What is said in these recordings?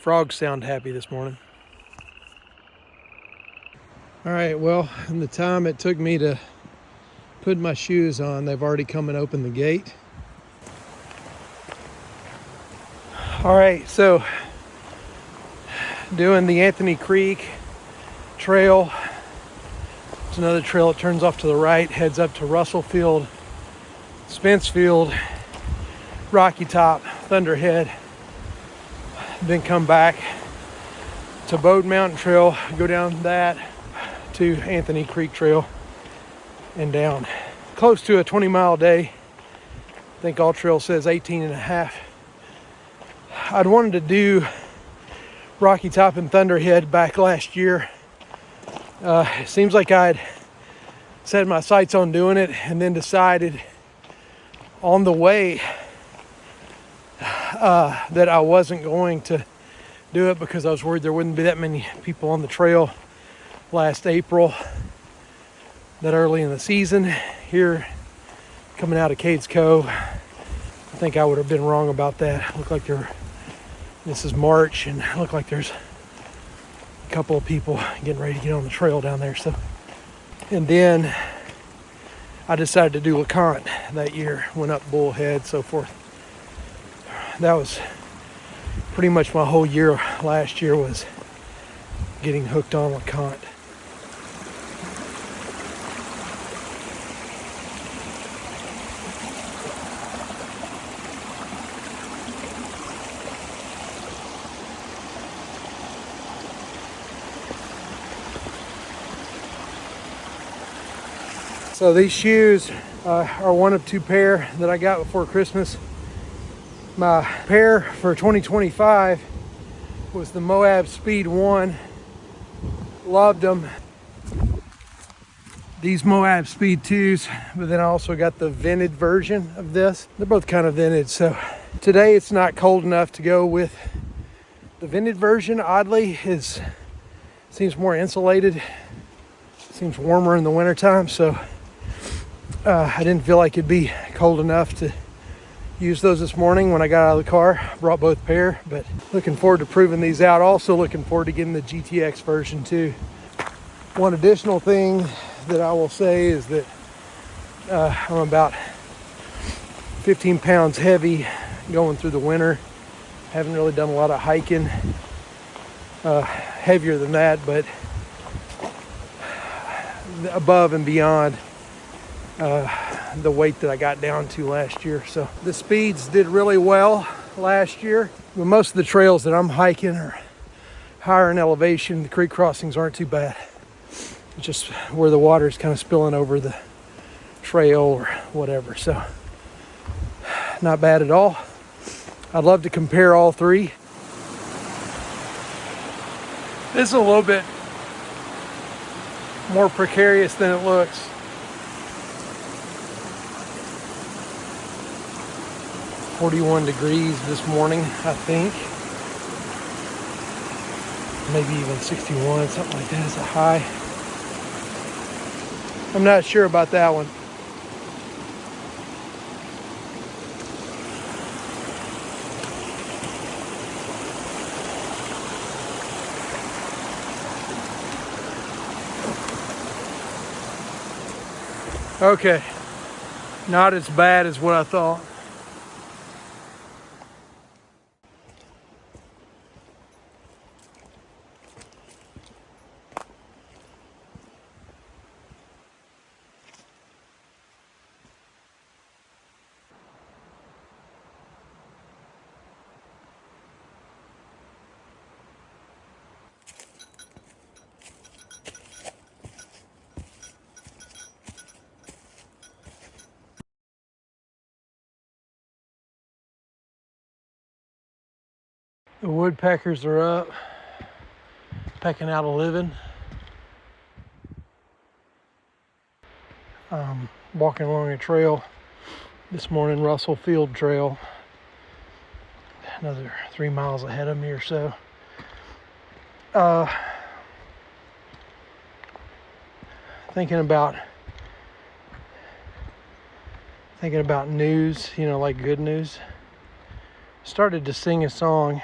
Frogs sound happy this morning. All right, well, in the time it took me to put my shoes on, they've already come and opened the gate. All right, so doing the Anthony Creek trail. It's another trail that turns off to the right, heads up to Russell Field, Spence Field, Rocky Top, Thunderhead. Then come back to Bode Mountain Trail, go down that to Anthony Creek Trail and down. Close to a 20-mile day. I think All Trail says 18 and a half. I'd wanted to do Rocky Top and Thunderhead back last year. It seems like I'd set my sights on doing it and then decided on the way that I wasn't going to do it because I was worried there wouldn't be that many people on the trail last April, that early in the season. Here, coming out of Cades Cove, I think I would have been wrong about that. It looked like this is March, and it looked like there's a couple of people getting ready to get on the trail down there. So, and then I decided to do LeConte that year, went up Bullhead, so forth. That was pretty much my whole year last year, was getting hooked on LeConte. So these shoes are one of two pair that I got before Christmas. My pair for 2025 was the Moab Speed 1. Loved them. These Moab Speed 2s, but then I also got the vented version of this. They're both kind of vented, so today it's not cold enough to go with the vented version. Oddly, seems more insulated. Seems warmer in the wintertime, so I didn't feel like it'd be cold enough to use those this morning when I got out of the car. Brought both pair, but looking forward to proving these out. Also looking forward to getting the GTX version too. One additional thing that I will say is that I'm about 15 pounds heavy going through the winter. Haven't really done a lot of hiking. Heavier than that, but above and beyond the weight that I got down to last year. So the speeds did really well last year. But most of the trails that I'm hiking are higher in elevation. The creek crossings aren't too bad. It's just where the water is kind of spilling over the trail or whatever. So not bad at all. I'd love to compare all three. This is a little bit more precarious than it looks. .41 degrees this morning, I think. Maybe even 61, something like that is a high. I'm not sure about that one. Okay, not as bad as what I thought. The woodpeckers are up, pecking out a living. Walking along a trail this morning, Russell Field Trail. Another 3 miles ahead of me or so. Thinking about news, like good news. Started to sing a song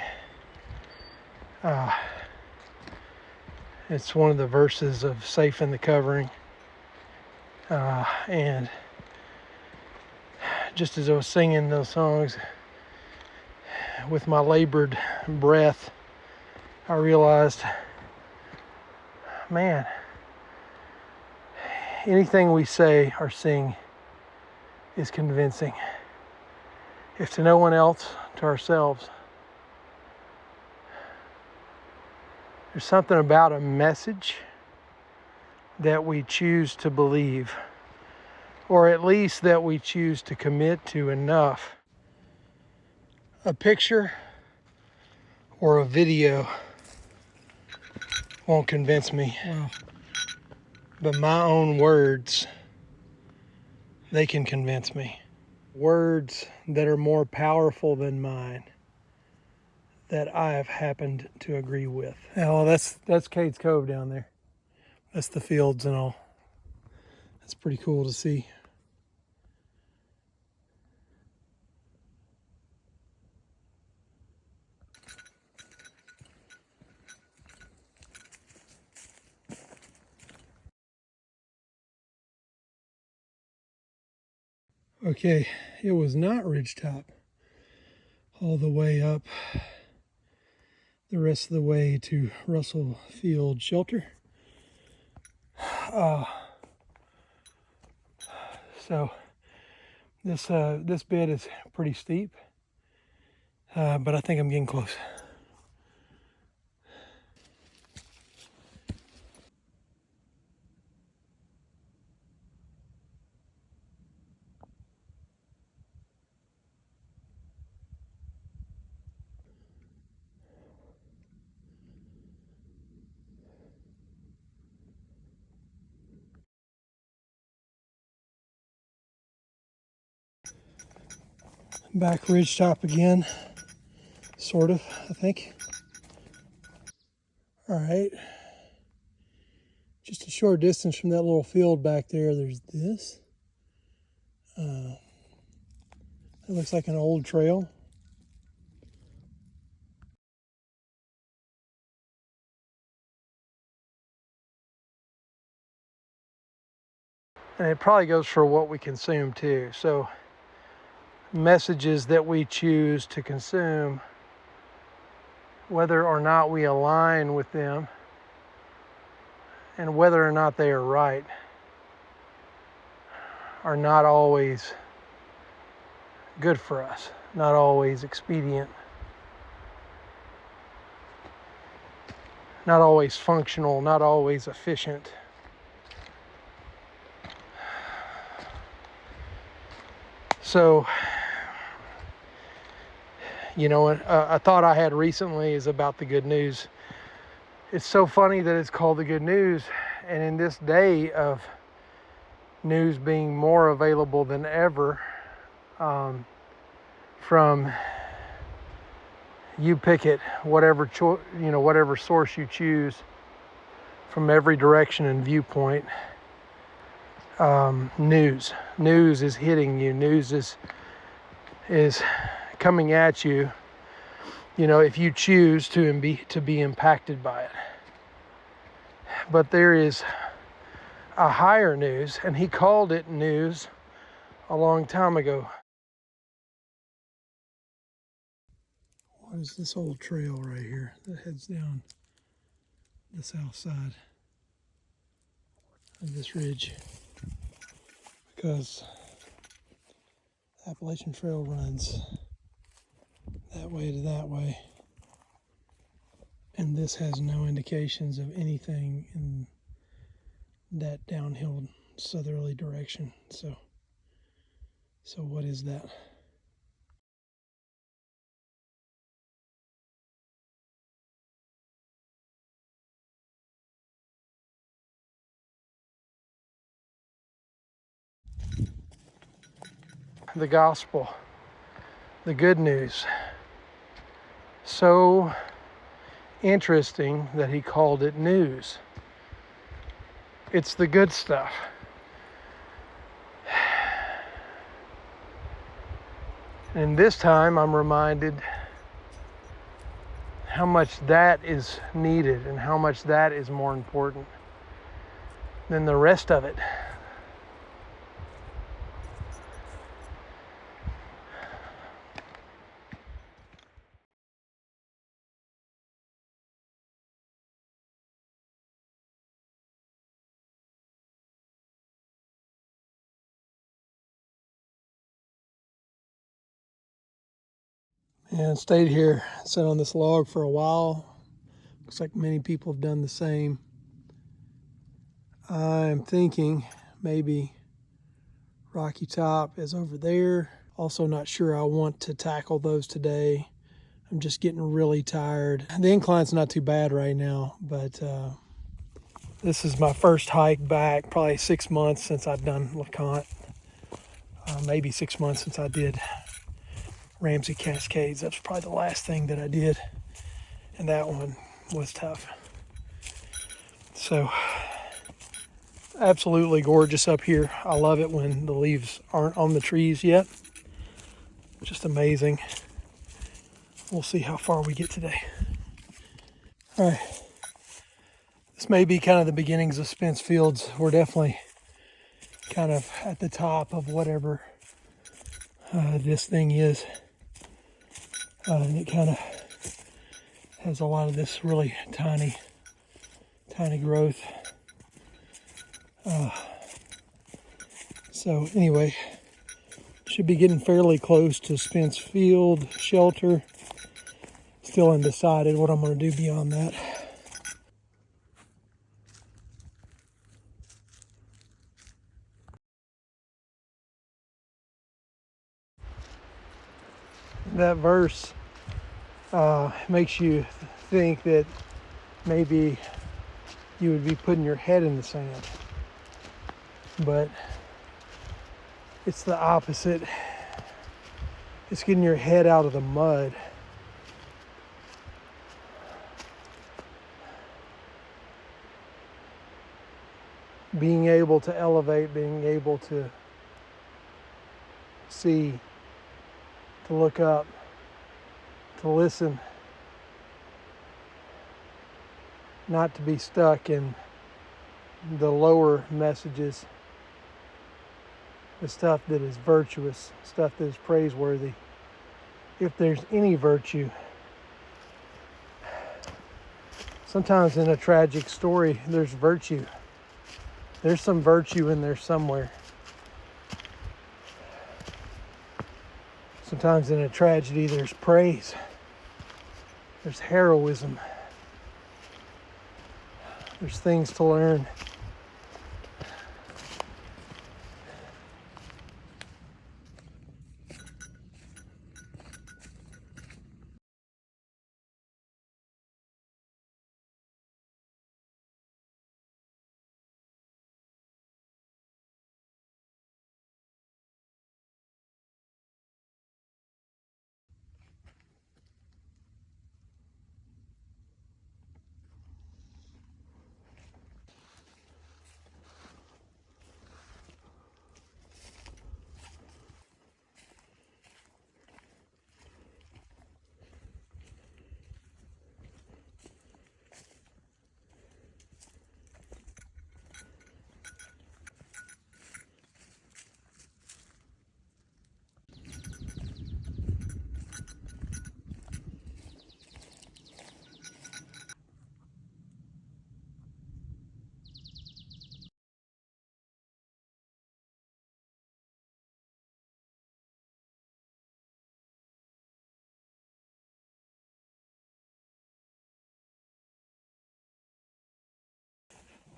It's one of the verses of Safe in the Covering. And just as I was singing those songs, with my labored breath, I realized, man, anything we say or sing is convincing. If to no one else, to ourselves. There's something about a message that we choose to believe, or at least that we choose to commit to enough. A picture or a video won't convince me. Wow. But my own words, they can convince me. Words that are more powerful than mine, that I have happened to agree with. Oh, that's Cade's Cove down there. That's the fields and all. That's pretty cool to see. Okay, it was not ridgetop all the way up the rest of the way to Russell Field Shelter. So this bit is pretty steep, but I think I'm getting close. Back ridgetop again, sort of, I think. All right, just a short distance from that little field back there, there's this. It looks like an old trail. And it probably goes for what we consume too. So messages that we choose to consume, whether or not we align with them, and whether or not they are right, are not always good for us, not always expedient, not always functional, not always efficient. So, you know, a thought I had recently is about the good news. It's so funny that it's called the good news, and in this day of news being more available than ever, from you pick it, whatever whatever source you choose, from every direction and viewpoint, news is hitting you. News is coming at you, you know, if you choose to be impacted by it. But there is a higher news, and he called it news a long time ago. What is this old trail right here that heads down the south side of this ridge? Because the Appalachian Trail runs that way to that way, and this has no indications of anything in that downhill southerly direction. So what is that? The gospel, the good news. So interesting that he called it news. It's the good stuff. And this time I'm reminded how much that is needed and how much that is more important than the rest of it. And stayed here, sat on this log for a while. Looks like many people have done the same. I'm thinking maybe Rocky Top is over there. Also not sure I want to tackle those today. I'm just getting really tired. The incline's not too bad right now, but this is my first hike back, probably 6 months since I've done LeConte. Maybe 6 months since I did Ramsey Cascades. That's probably the last thing that I did, and that one was tough. So absolutely gorgeous up here. I love it when the leaves aren't on the trees yet. Just amazing. We'll see how far we get today. All right, this may be kind of the beginnings of Spence Fields. We're definitely kind of at the top of whatever this thing is. And it kind of has a lot of this really tiny growth. So anyway, should be getting fairly close to Spence Field shelter. Still undecided what I'm going to do beyond that. That verse makes you think that maybe you would be putting your head in the sand, but it's the opposite. It's getting your head out of the mud. Being able to elevate, being able to see, to look up, to listen, not to be stuck in the lower messages, the stuff that is virtuous, stuff that is praiseworthy. If there's any virtue, sometimes in a tragic story, there's virtue. There's some virtue in there somewhere. Sometimes in a tragedy, there's praise. There's heroism. There's things to learn.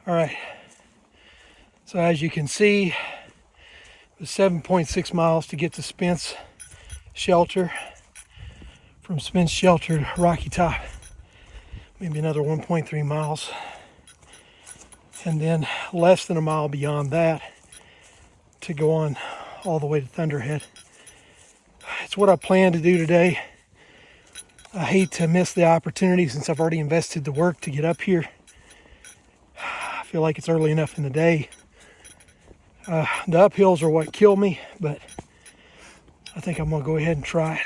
All right, so as you can see, it was 7.6 miles to get to Spence Shelter. From Spence Shelter to Rocky Top, maybe another 1.3 miles. And then less than a mile beyond that to go on all the way to Thunderhead. It's what I plan to do today. I hate to miss the opportunity since I've already invested the work to get up here. I feel like it's early enough in the day. The uphills are what kill me, but I think I'm gonna go ahead and try it.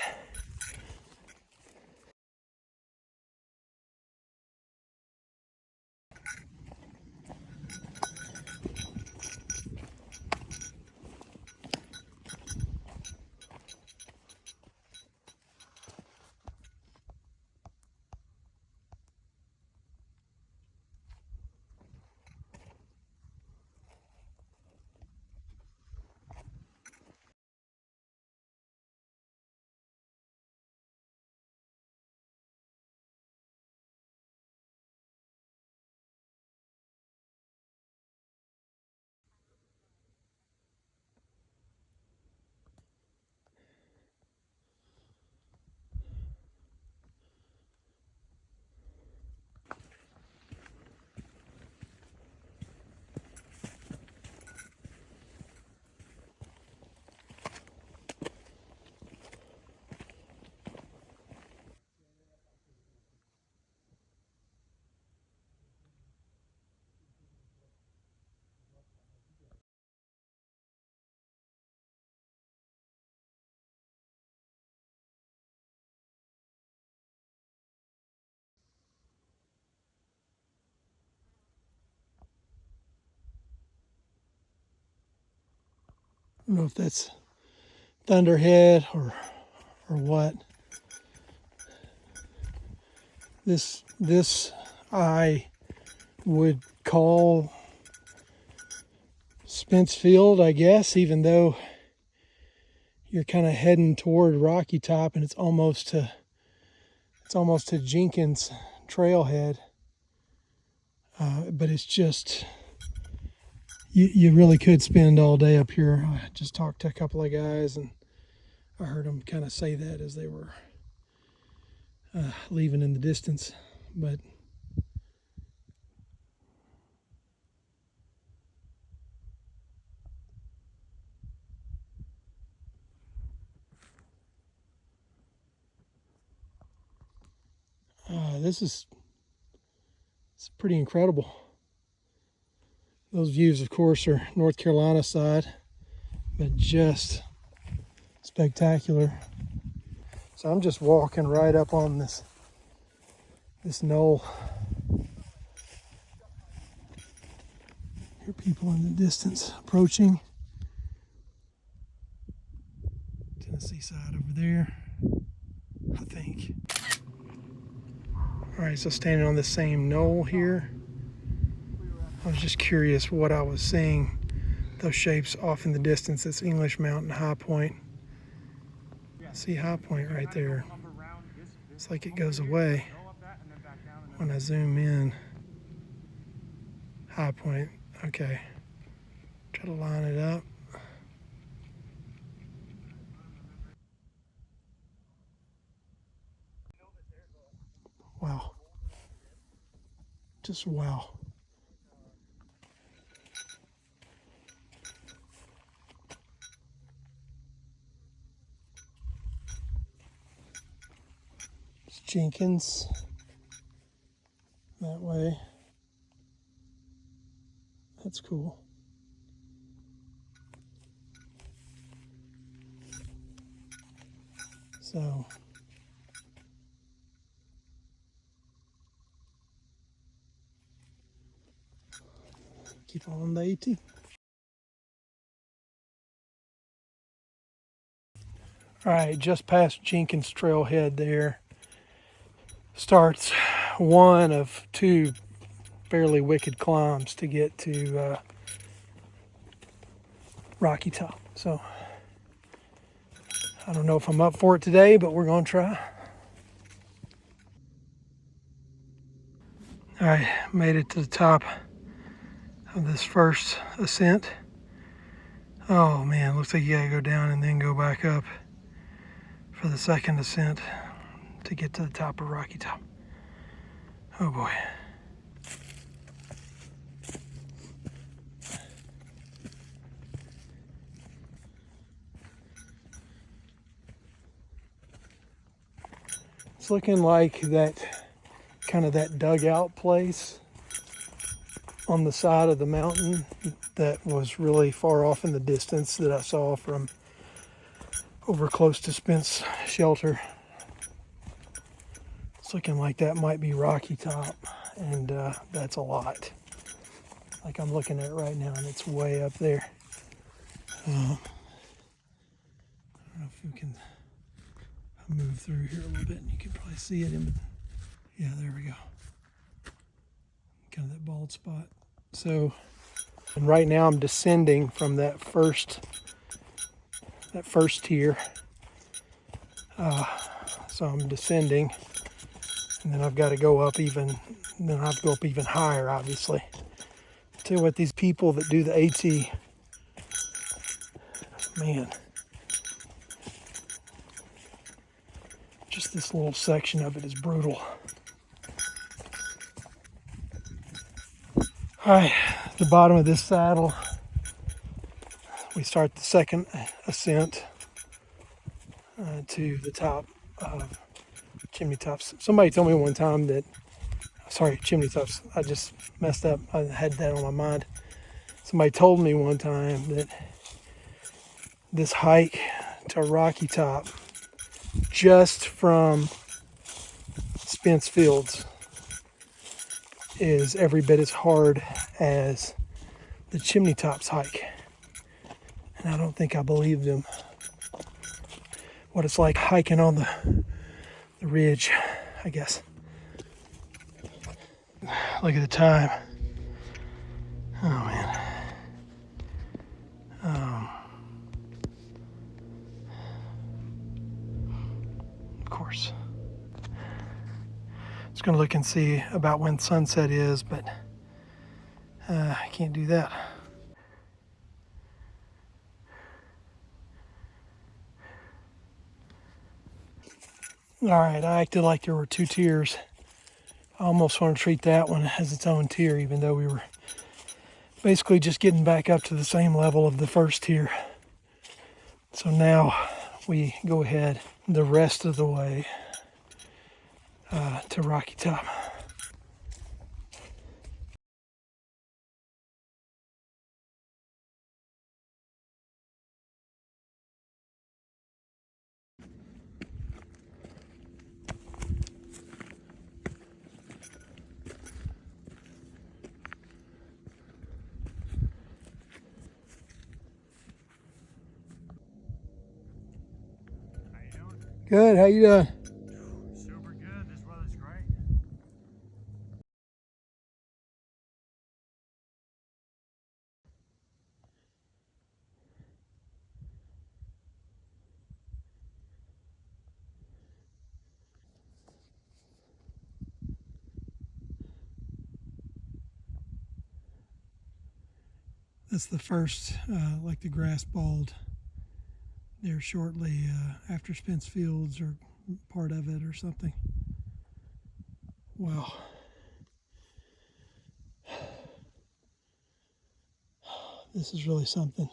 don't know if that's Thunderhead or what. This I would call Spence Field, I guess, even though you're kind of heading toward Rocky Top and it's almost to Jenkins Trailhead. But it's just, you really could spend all day up here. I just talked to a couple of guys and I heard them kind of say that as they were leaving in the distance. But it's pretty incredible. Those views, of course, are North Carolina side, but just spectacular. So I'm just walking right up on this knoll. Hear people in the distance approaching. Tennessee side over there, I think. All right, so standing on the same knoll here, I was just curious what I was seeing. Those shapes off in the distance. That's English Mountain High Point. See High Point right there. It's like it goes away when I zoom in. High Point. Okay. Try to line it up. Wow. Just wow. It's Jenkins. That way. That's cool. So keep on the AT. All right, just past Jenkins Trailhead there starts one of two fairly wicked climbs to get to Rocky Top. So I don't know if I'm up for it today, but we're going to try. All right, made it to the top of this first ascent. Oh man, looks like you gotta go down and then go back up for the second ascent to get to the top of Rocky Top. Oh boy. It's looking like that kind of that dugout place on the side of the mountain that was really far off in the distance that I saw from over close to Spence Shelter. It's looking like that might be Rocky Top, and that's a lot. Like I'm looking at it right now, and it's way up there. I don't know if we can move through here a little bit, and you can probably see it. Yeah, there we go. Kind of that bald spot. So, and right now I'm descending from that first tier. So I'm descending, and then I've got to go up even. Then I have to go up even higher, obviously. Tell you what, these people that do the AT, man, just this little section of it is brutal. All right, at the bottom of this saddle, we start the second ascent to the top of Chimney Tops. Somebody told me one time that, sorry, Chimney Tops, I just messed up. I had that on my mind. Somebody told me one time that this hike to Rocky Top, just from Spence Fields, is every bit as hard as the Chimney Tops hike. And I don't think I believed him. What it's like hiking on the ridge, I guess. Look at the time. Oh man. Of course. Just gonna look and see about when sunset is, but I can't do that. All right, I acted like there were two tiers. I almost want to treat that one as its own tier, even though we were basically just getting back up to the same level of the first tier. So now we go ahead the rest of the way to Rocky Top. Good, how you doing? Super good, this weather's great. That's the first, like the grass bald there shortly after Spence Fields or part of it or something. Wow. This is really something.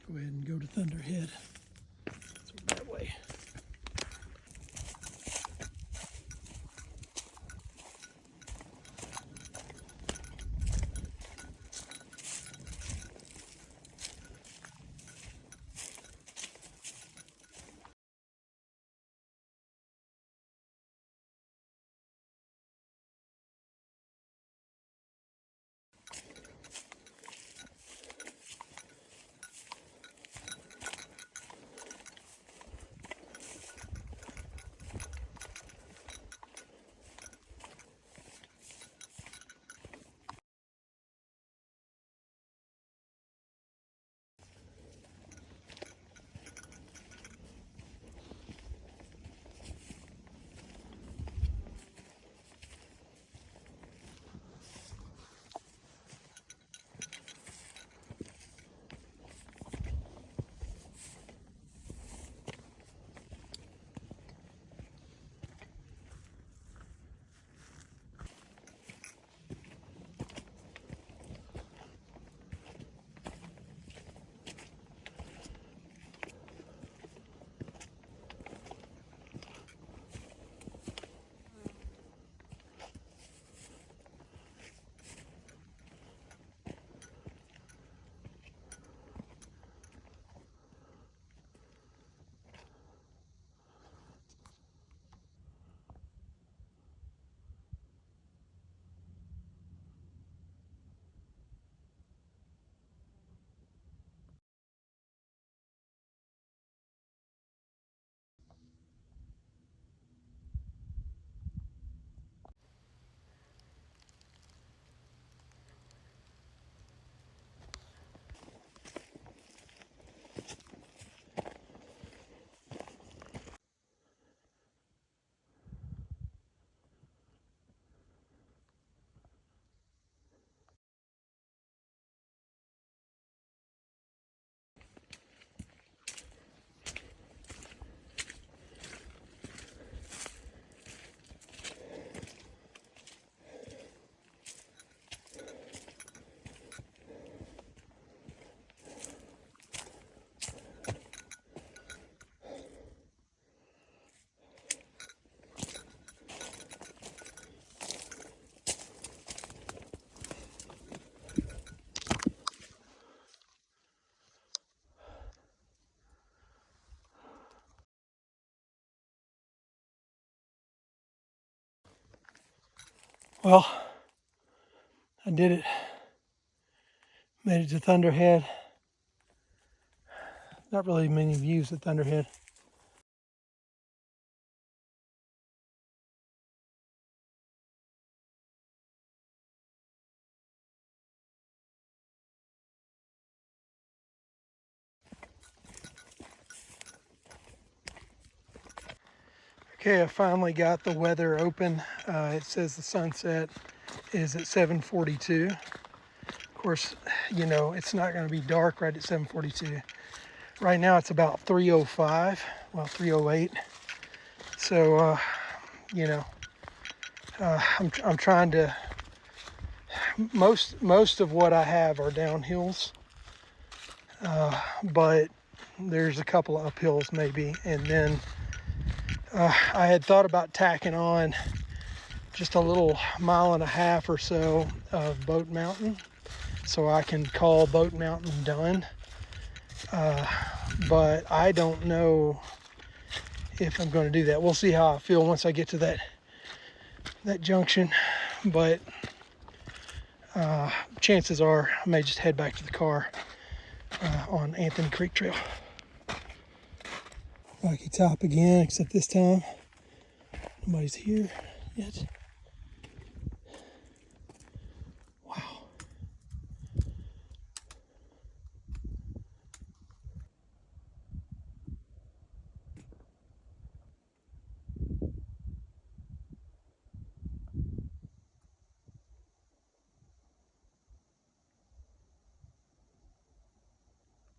Go ahead and go to Thunderhead. So that way. Well, I did it. Made it to Thunderhead. Not really many views at Thunderhead. Okay, I finally got the weather open. It says the sunset is at 7:42. Of course, you know, it's not going to be dark right at 7:42. Right now it's about 3:05, well 3:08. So, you know, I'm trying to, most of what I have are downhills, but there's a couple of uphills maybe. And then I had thought about tacking on just a little 1.5 miles or so of Boat Mountain, so I can call Boat Mountain done. But I don't know if I'm going to do that. We'll see how I feel once I get to that junction. But chances are I may just head back to the car on Anthony Creek Trail. Rocky Top again, except this time nobody's here yet. Wow.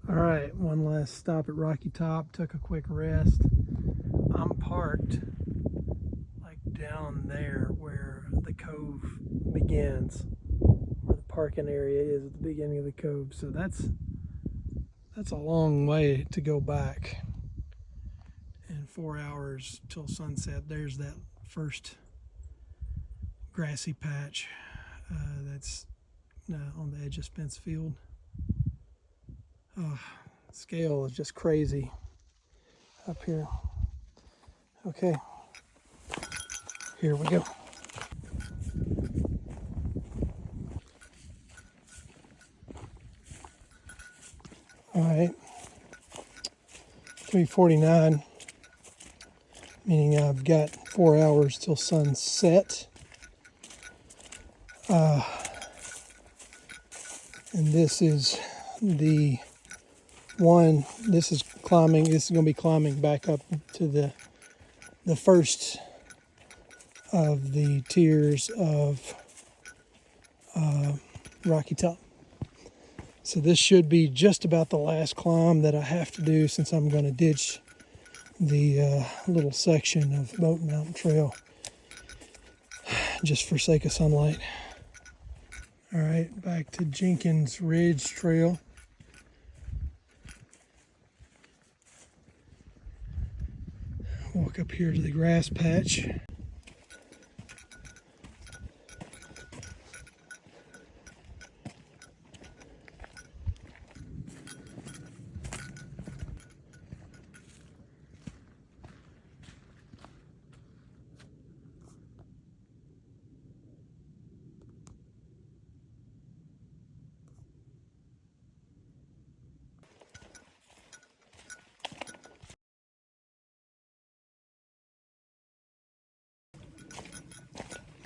All right, one last stop at Rocky Top. Took a quick rest. I'm parked like down there where the cove begins, where the parking area is at the beginning of the cove. So that's a long way to go back. And 4 hours till sunset. There's that first grassy patch that's on the edge of Spence Field. Scale is just crazy up here. Okay, here we go. All right, 3:49, meaning I've got 4 hours till sunset. And this is the one. This is climbing. This is going to be climbing back up to the first of the tiers of Rocky Top. So this should be just about the last climb that I have to do, since I'm going to ditch the little section of Boat Mountain Trail just for sake of sunlight. All right, back to Jenkins Ridge Trail. Walk up here to the grass patch.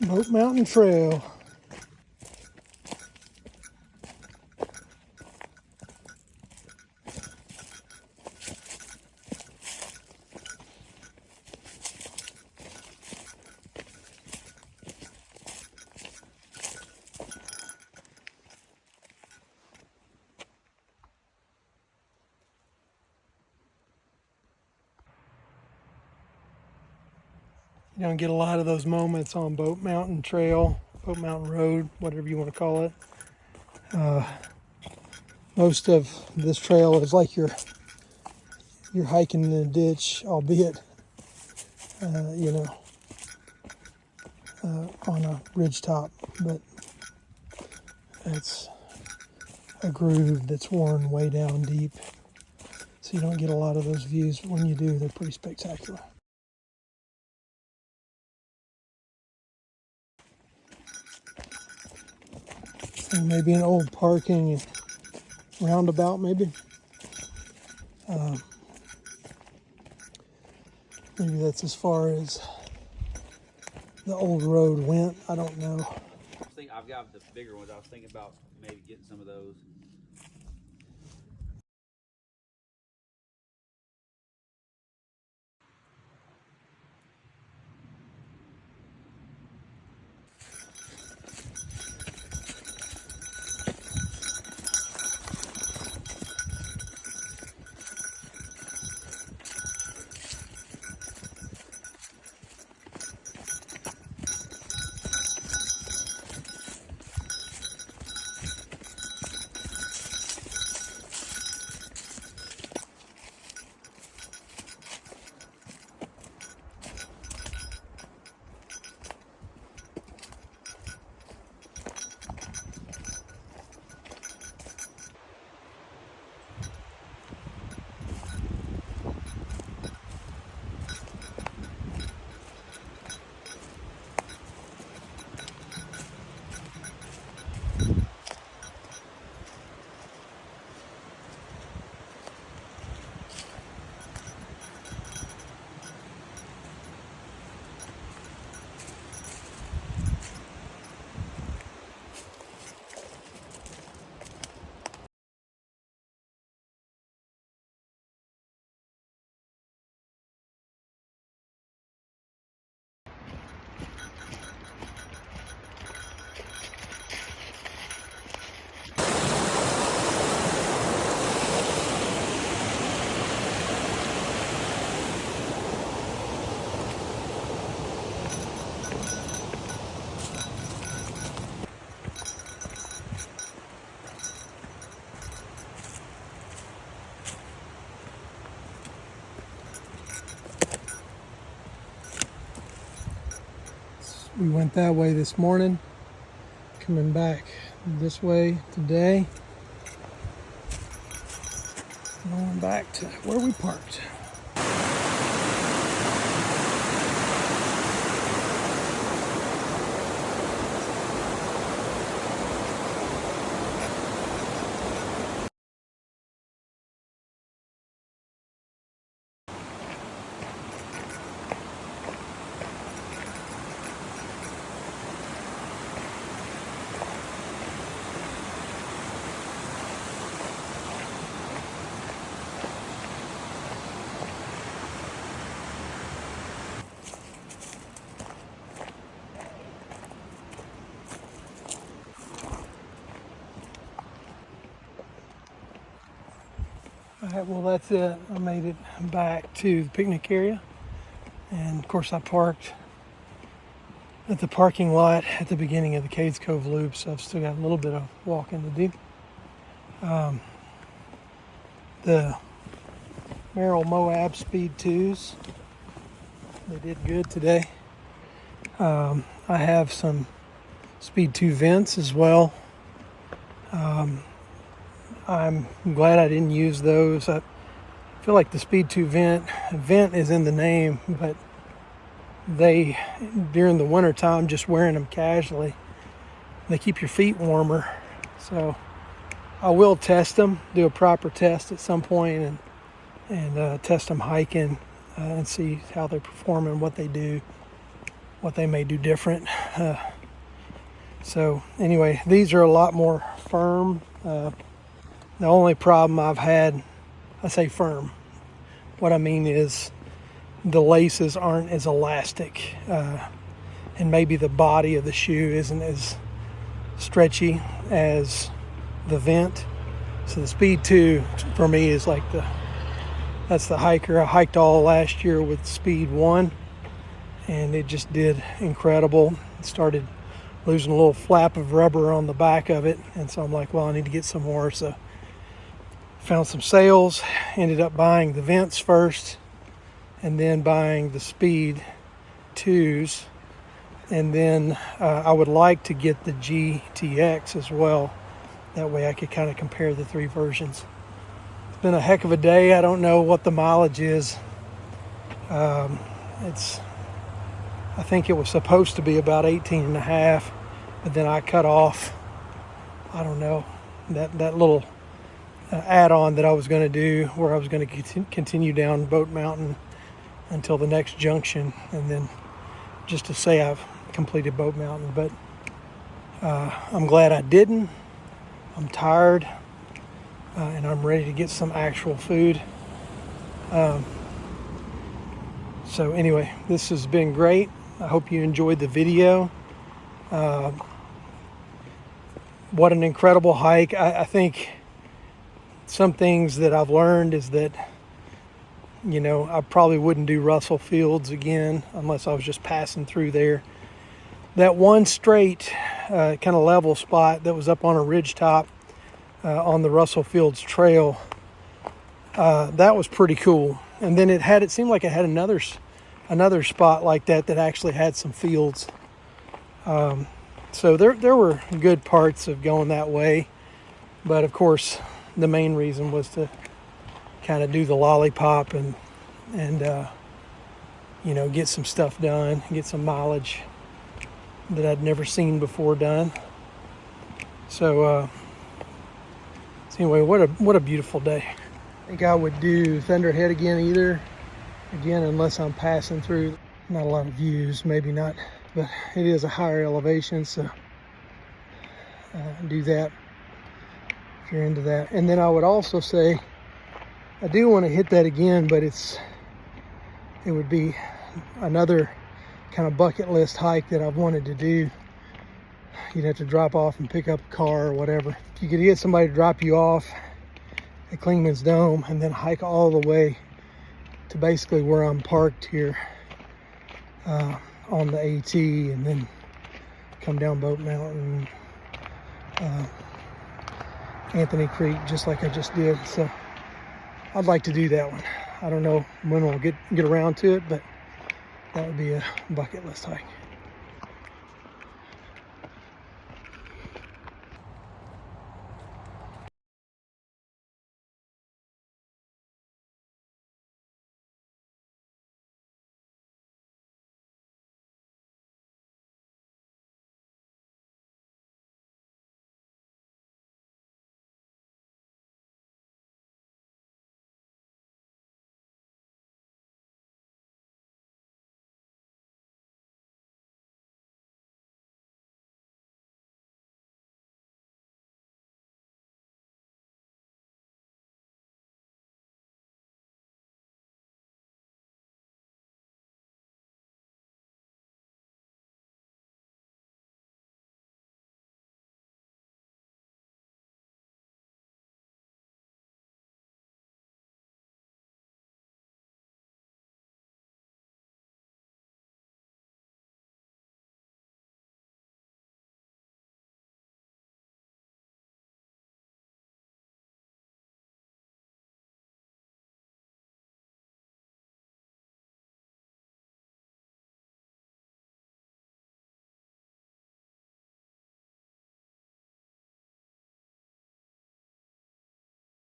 Boat Mountain Trail. You don't get a lot of those moments on Boat Mountain Trail, Boat Mountain Road, whatever you want to call it. Most of this trail is like you're hiking in a ditch, albeit, you know, on a ridge top, but it's a groove that's worn way down deep, so you don't get a lot of those views. But when you do, they're pretty spectacular. And maybe an old parking roundabout, maybe. Maybe that's as far as the old road went. I don't know. I've got the bigger ones. I was thinking about maybe getting some of those. We went that way this morning, coming back this way today, going back to where we parked. All right, well, that's it. I made it back to the picnic area. And of course, I parked at the parking lot at the beginning of the Cades Cove loop, so I've still got a little bit of walking to do. The Merrill Moab Speed 2s, they did good today. I have some Speed 2 vents as well. I'm glad I didn't use those. I feel like the Speed 2 vent is in the name, but they, during the winter time, just wearing them casually, they keep your feet warmer. So I will test them, do a proper test at some point, and test them hiking and see how they perform and what they do, what they may do different. So anyway, these are a lot more firm. The only problem I've had, I say firm, what I mean is the laces aren't as elastic, and maybe the body of the shoe isn't as stretchy as the vent. So the Speed 2 for me is like that's the hiker. I hiked all last year with Speed 1, and it just did incredible. It started losing a little flap of rubber on the back of it, and so I'm like, well, I need to get some more. So found some sales, ended up buying the vents first, and then buying the Speed 2s, and then I would like to get the GTX as well. That way I could kind of compare the three versions. It's been a heck of a day. I don't know what the mileage is. I think it was supposed to be about 18 and a half, but then I cut off I don't know, that little add-on that I was going to do, where I was going to continue down Boat Mountain until the next junction, and then just to say I've completed Boat Mountain. But I'm glad I didn't. I'm tired, and I'm ready to get some actual food. So anyway, this has been great. I hope you enjoyed the video. What an incredible hike. I think some things that I've learned is that, you know, I probably wouldn't do Russell Fields again unless I was just passing through there. That one straight kind of level spot that was up on a ridge top on the Russell Fields trail, that was pretty cool. And then it seemed like it had another spot like that actually had some fields. So there were good parts of going that way, but of course the main reason was to kind of do the lollipop and you know, get some stuff done, get some mileage that I'd never seen before done. So anyway, what a beautiful day. I think I would do Thunderhead again unless I'm passing through. Not a lot of views, maybe not, but it is a higher elevation, so do that if you're into that. And then I would also say I do want to hit that again, but it would be another kind of bucket list hike that I've wanted to do. You'd have to drop off and pick up a car or whatever. If you could get somebody to drop you off at Clingman's Dome and then hike all the way to basically where I'm parked here on the AT, and then come down Boat Mountain, Anthony Creek, just like I just did. So I'd like to do that one. I don't know when we'll get around to it, but that would be a bucket list hike.